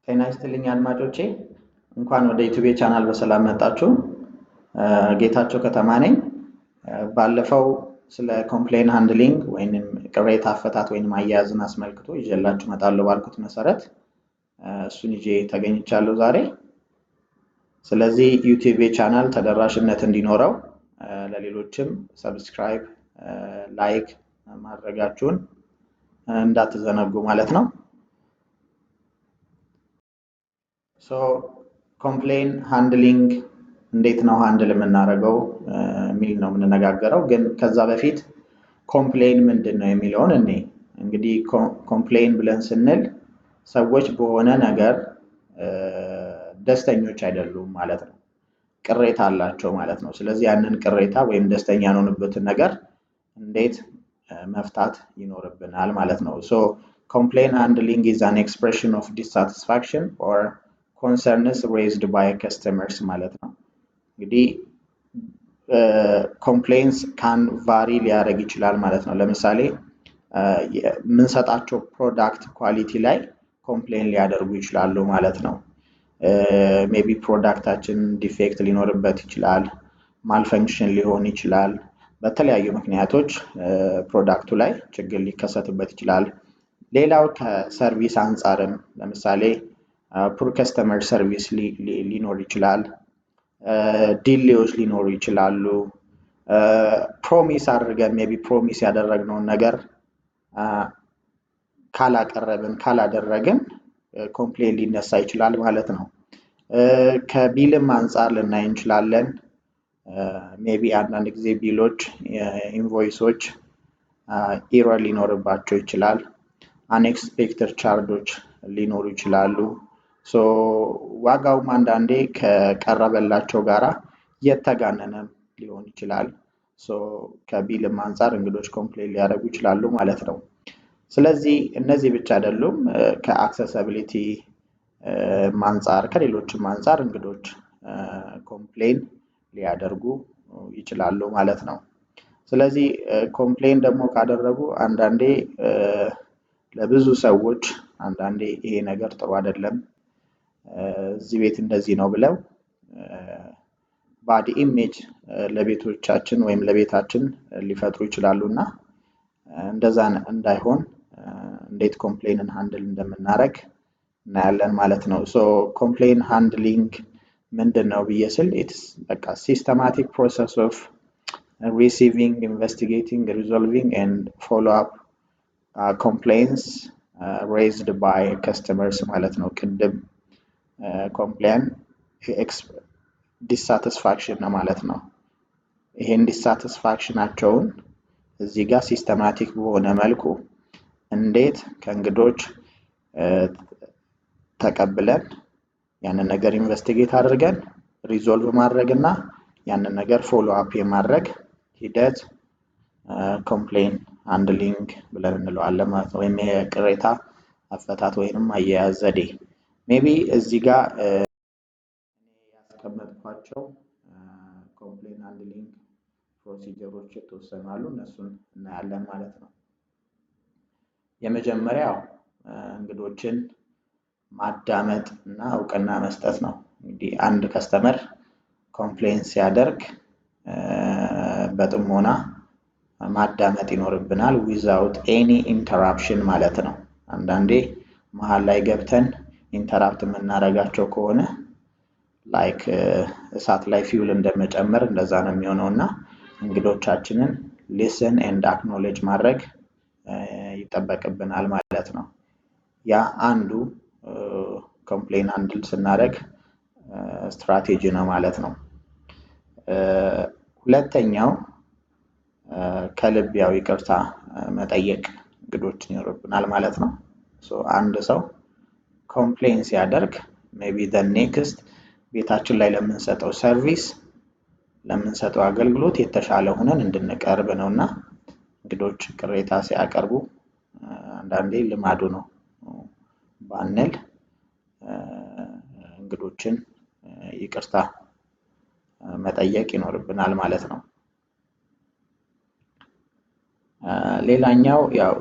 ጤና ይስጥልኝ አድማጮቼ፣ እንኳን ወደ ዩቲዩብ ቻናል በሰላም መጣችሁ። ጌታቸው ከተማ ነኝ። ባለፈው ስለ ኮምፕሌን ሃንድሊንግ ወይንም ቅሬታ አፈታት ወይንም አያያዝን አስመልክቶ ይዤላችሁ እመጣለሁ ባልኩት መሰረት እሱን ይዤ ተገኝቻለሁ ዛሬ። ስለዚህ ዩቲዩብ ቻናል ተደራሽነት እንዲኖረው ለሌሎችም ሰብስክራይብ፣ ላይክ ማድረጋችሁን እንዳትዘነጉ ማለት ነው። ኮምፕሌን ሃንድሊንግ እንዴት ነው ሃንድል የምናደርገው የሚል ነው የምንነጋገረው። ግን ከዛ በፊት ኮምፕሌን ምንድን ነው የሚለውን እንግዲህ ኮምፕሌን ብለን ስንል ሰዎች በሆነ ነገር ደስተኞች አይደሉም ማለት ነው። ቅሬታ አላቸው ማለት ነው። ስለዚህ ያንን ቅሬታ ወይም ደስተኛ ያልሆኑበትን ነገር እንዴት መፍታት ይኖርብናል ማለት ነው። ኮምፕሌን ሃንድሊንግ is an expression of dissatisfaction or concerns raised by customers ማለት ነው። እንግዲህ ኮምፕሌንስ ካን ቫሪ ሊያደርግ ይችላል ማለት ነው። ለምሳሌ የምንሰጣቸው ፕሮዳክት ኳሊቲ ላይ ኮምፕሌን ሊያደርጉ ይችላሉ ማለት ነው። ሜቢ ፕሮዳክታችን ዲፌክት ሊኖርበት ይችላል፣ ማልፈንክሽን ሊሆን ይችላል። በተለያዩ ምክንያቶች ፕሮዳክቱ ላይ ችግር ሊከሰትበት ይችላል። ሌላው ከሰርቪስ አንጻርም ለምሳሌ ፑር ከስተመር ሰርቪስ ሊኖር ይችላል፣ ዲሌዎች ሊኖሩ ይችላሉ። ፕሮሚስ አድርገን ሜቢ ፕሮሚስ ያደረግነውን ነገር ካላቀረብን ካላደረግን ኮምፕሌን ሊነሳ ይችላል ማለት ነው። ከቢልም አንጻር ልናይ እንችላለን። ሜቢ አንዳንድ ጊዜ ቢሎች፣ ኢንቮይሶች ኢረር ሊኖርባቸው ይችላል። አንኤክስፔክትድ ቻርጆች ሊኖሩ ይችላሉ። ዋጋውም አንዳንዴ ከቀረበላቸው ጋራ የተጋነነ ሊሆን ይችላል። ከቢልም አንጻር እንግዶች ኮምፕሌን ሊያደርጉ ይችላሉ ማለት ነው። ስለዚህ እነዚህ ብቻ አይደሉም፣ ከአክሰሲቢሊቲ አንጻር ከሌሎችም አንጻር እንግዶች ኮምፕሌን ሊያደርጉ ይችላሉ ማለት ነው። ስለዚህ ኮምፕሌን ደግሞ ካደረጉ አንዳንዴ ለብዙ ሰዎች አንዳንዴ ይሄ ነገር ጥሩ አይደለም፣ እዚህ ቤት እንደዚህ ነው ብለው ባድ ኢሜጅ ለቤቶቻችን ወይም ለቤታችን ሊፈጥሩ ይችላሉና እንደዛ እንዳይሆን እንዴት ኮምፕሌንን ሃንድል እንደምናደርግ እናያለን ማለት ነው። ኮምፕሌን ሃንድሊንግ ምንድነው ብዬ ስል በቃ ሲስተማቲክ ፕሮሰስ ኦፍ receiving, investigating, resolving and follow up complaints raised by customers ማለት ነው። ቅድም ኮምፕሌን ዲሳቲስፋክሽን ነው ማለት ነው። ይሄን ዲሳቲስፋክሽናቸውን እዚህ ጋር ሲስተማቲክ በሆነ መልኩ እንዴት ከእንግዶች ተቀብለን ያንን ነገር ኢንቨስቲጌት አድርገን ሪዞልቭ ማድረግና ያንን ነገር ፎሎ አፕ የማድረግ ሂደት ኮምፕሌን ሃንድሊንግ ብለን እንለዋለን ማለት ነው። ወይም የቅሬታ አፈታት ወይንም አያያዝ ዘዴ። ሜቢ እዚህ ጋር ያስቀመጥኳቸው ኮምፕሌን ሃንድሊንግ ፕሮሲጀሮች የተወሰኑ አሉ፣ እነሱን እናያለን ማለት ነው። የመጀመሪያው እንግዶችን ማዳመጥ እና እውቅና መስጠት ነው። እንግዲህ አንድ ከስተመር ኮምፕሌን ሲያደርግ በጥሞና ማዳመጥ ይኖርብናል ዊዛውት ኤኒ ኢንተራፕሽን ማለት ነው። አንዳንዴ መሀል ላይ ገብተን ኢንተራፕት የምናደርጋቸው ከሆነ ላይክ እሳት ላይ ፊውል እንደመጨመር እንደዛ ነው የሚሆነውና እንግዶቻችንን ሊስን ኤንድ አክኖሌጅ ማድረግ ይጠበቅብናል ማለት ነው። ያ አንዱ ኮምፕሌን ሃንድል ስናደርግ ስትራቴጂ ነው ማለት ነው። ሁለተኛው ከልብ ያው ይቅርታ መጠየቅ እንግዶችን ይኖርብናል ማለት ነው። አንድ ሰው ኮምፕሌን ሲያደርግ ሜቢ the next ቤታችን ላይ ለምንሰጠው ሰርቪስ ለምንሰጠው አገልግሎት የተሻለ ሆነን እንድንቀርብ ነውና እንግዶች ቅሬታ ሲያቀርቡ አንዳንዴ ልማዱ ነው ባንል እንግዶችን ይቅርታ መጠየቅ ይኖርብናል ማለት ነው። ሌላኛው ያው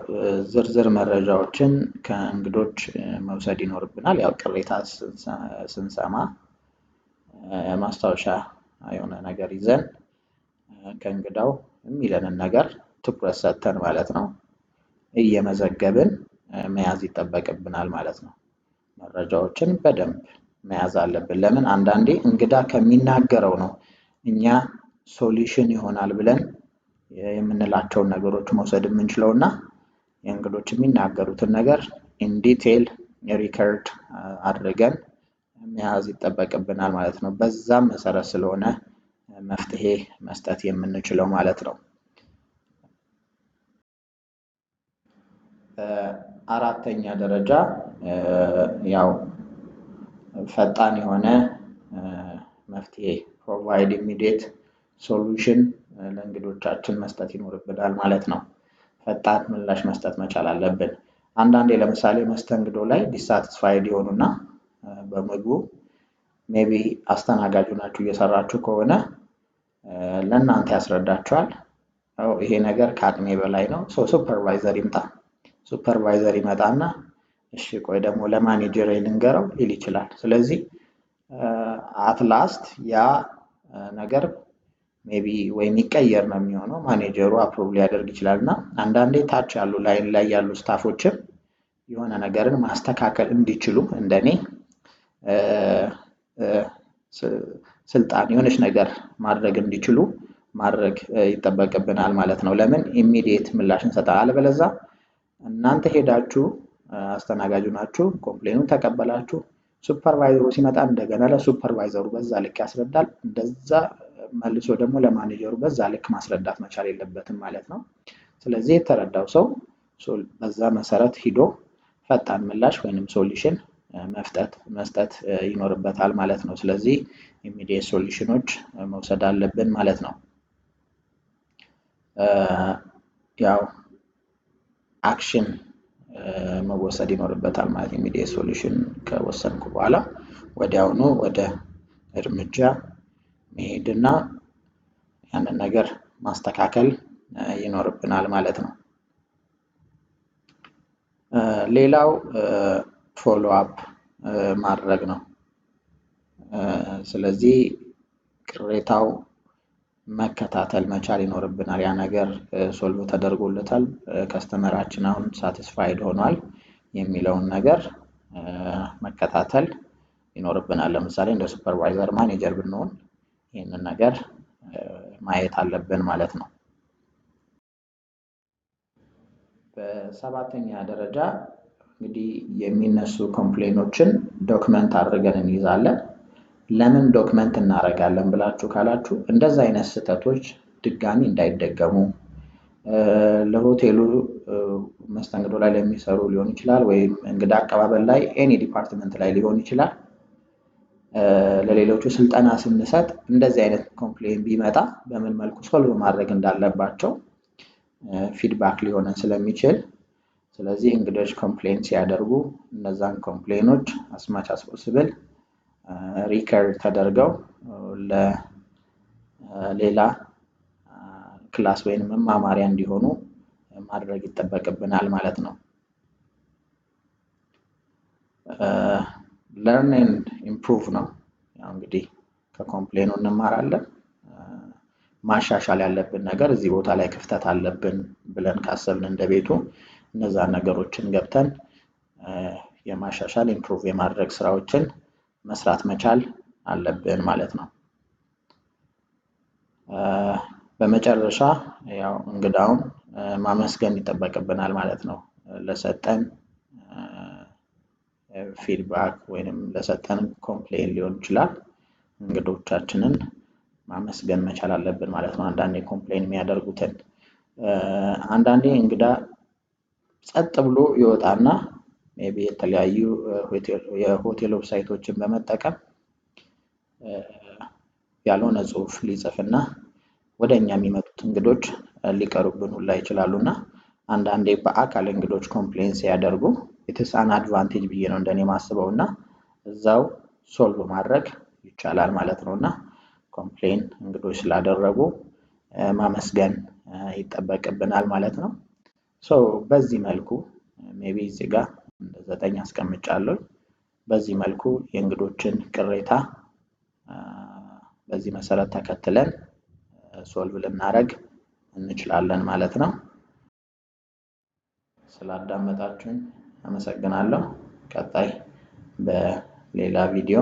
ዝርዝር መረጃዎችን ከእንግዶች መውሰድ ይኖርብናል። ያው ቅሬታ ስንሰማ ማስታወሻ የሆነ ነገር ይዘን ከእንግዳው የሚለንን ነገር ትኩረት ሰጥተን ማለት ነው እየመዘገብን መያዝ ይጠበቅብናል ማለት ነው። መረጃዎችን በደንብ መያዝ አለብን። ለምን አንዳንዴ እንግዳ ከሚናገረው ነው እኛ ሶሉሽን ይሆናል ብለን የምንላቸውን ነገሮች መውሰድ የምንችለው እና የእንግዶች የሚናገሩትን ነገር ኢን ዲቴይል ሪከርድ አድርገን መያዝ ይጠበቅብናል ማለት ነው። በዛም መሰረት ስለሆነ መፍትሄ መስጠት የምንችለው ማለት ነው። አራተኛ ደረጃ ያው ፈጣን የሆነ መፍትሄ ፕሮቫይድ ኢሚዲየት ሶሉሽን ለእንግዶቻችን መስጠት ይኖርብናል ማለት ነው። ፈጣን ምላሽ መስጠት መቻል አለብን። አንዳንዴ ለምሳሌ መስተንግዶ ላይ ዲሳቲስፋይድ የሆኑና በምግቡ ሜቢ አስተናጋጁ ናችሁ እየሰራችሁ ከሆነ ለእናንተ ያስረዳችኋል። ይሄ ነገር ከአቅሜ በላይ ነው፣ ሱፐርቫይዘር ይምጣ። ሱፐርቫይዘር ይመጣና እሺ ቆይ ደግሞ ለማኔጀር ልንገረው ሊል ይችላል። ስለዚህ አትላስት ያ ነገር ሜቢ ወይ የሚቀየር ነው የሚሆነው፣ ማኔጀሩ አፕሩቭ ሊያደርግ ይችላል። እና አንዳንዴ ታች ያሉ ላይን ላይ ያሉ ስታፎችም የሆነ ነገርን ማስተካከል እንዲችሉ እንደኔ ስልጣን የሆነች ነገር ማድረግ እንዲችሉ ማድረግ ይጠበቅብናል ማለት ነው። ለምን ኢሚዲየት ምላሽ እንሰጣለን። አለበለዛ እናንተ ሄዳችሁ አስተናጋጁ ናችሁ፣ ኮምፕሌኑን ተቀበላችሁ፣ ሱፐርቫይዘሩ ሲመጣ እንደገና ለሱፐርቫይዘሩ በዛ ልክ ያስረዳል። እንደዛ መልሶ ደግሞ ለማኔጀሩ በዛ ልክ ማስረዳት መቻል የለበትም ማለት ነው። ስለዚህ የተረዳው ሰው በዛ መሰረት ሂዶ ፈጣን ምላሽ ወይንም ሶሉሽን መስጠት ይኖርበታል ማለት ነው። ስለዚህ ኢሚዲየት ሶሉሽኖች መውሰድ አለብን ማለት ነው። ያው አክሽን መወሰድ ይኖርበታል ማለት ኢሚዲየት ሶሉሽን ከወሰንኩ በኋላ ወዲያውኑ ወደ እርምጃ መሄድና ያንን ነገር ማስተካከል ይኖርብናል ማለት ነው። ሌላው ፎሎ አፕ ማድረግ ነው። ስለዚህ ቅሬታው መከታተል መቻል ይኖርብናል። ያ ነገር ሶልቭ ተደርጎለታል፣ ከስተመራችን አሁን ሳቲስፋይድ ሆኗል የሚለውን ነገር መከታተል ይኖርብናል። ለምሳሌ እንደ ሱፐርቫይዘር ማኔጀር ብንሆን ይህንን ነገር ማየት አለብን ማለት ነው። በሰባተኛ ደረጃ እንግዲህ የሚነሱ ኮምፕሌኖችን ዶክመንት አድርገን እንይዛለን። ለምን ዶክመንት እናደርጋለን ብላችሁ ካላችሁ እንደዛ አይነት ስህተቶች ድጋሚ እንዳይደገሙ ለሆቴሉ መስተንግዶ ላይ ለሚሰሩ ሊሆን ይችላል፣ ወይም እንግዳ አቀባበል ላይ ኤኒ ዲፓርትመንት ላይ ሊሆን ይችላል። ለሌሎቹ ስልጠና ስንሰጥ እንደዚህ አይነት ኮምፕሌን ቢመጣ በምን መልኩ ሶልቭ ማድረግ እንዳለባቸው ፊድባክ ሊሆነን ስለሚችል፣ ስለዚህ እንግዶች ኮምፕሌን ሲያደርጉ እነዛን ኮምፕሌኖች አስማች አስፖስብል ሪከርድ ተደርገው ለሌላ ክላስ ወይም መማማሪያ እንዲሆኑ ማድረግ ይጠበቅብናል ማለት ነው። ለርን ኤንድ ኢምፕሩቭ ነው። ያው እንግዲህ ከኮምፕሌኑ እንማራለን። ማሻሻል ያለብን ነገር እዚህ ቦታ ላይ ክፍተት አለብን ብለን ካሰብን እንደ ቤቱ እነዛን ነገሮችን ገብተን የማሻሻል ኢምፕሩቭ የማድረግ ስራዎችን መስራት መቻል አለብን ማለት ነው። በመጨረሻ ያው እንግዳውን ማመስገን ይጠበቅብናል ማለት ነው። ለሰጠን ፊድባክ ወይንም ለሰጠን ኮምፕሌን ሊሆን ይችላል፣ እንግዶቻችንን ማመስገን መቻል አለብን ማለት ነው። አንዳንዴ ኮምፕሌን የሚያደርጉትን አንዳንዴ እንግዳ ጸጥ ብሎ ይወጣና ሜቢ የተለያዩ የሆቴል ዌብሳይቶችን በመጠቀም ያልሆነ ጽሁፍ ሊጽፍና ወደኛ የሚመጡት እንግዶች ሊቀሩብን ሁላ ይችላሉና አንዳንዴ በአካል እንግዶች ኮምፕሌን ሲያደርጉ ኢትስ አን አድቫንቴጅ ብዬ ነው እንደኔ ማስበውና እዛው ሶልቭ ማድረግ ይቻላል ማለት ነውና ኮምፕሌን እንግዶች ስላደረጉ ማመስገን ይጠበቅብናል ማለት ነው። በዚህ መልኩ ሜቢ እዚህ ጋር እንደ 9 አስቀምጫለሁ። በዚህ መልኩ የእንግዶችን ቅሬታ በዚህ መሰረት ተከትለን ሶልቭ ልናደርግ እንችላለን ማለት ነው። ስላዳመጣችሁኝ አመሰግናለሁ። ቀጣይ በሌላ ቪዲዮ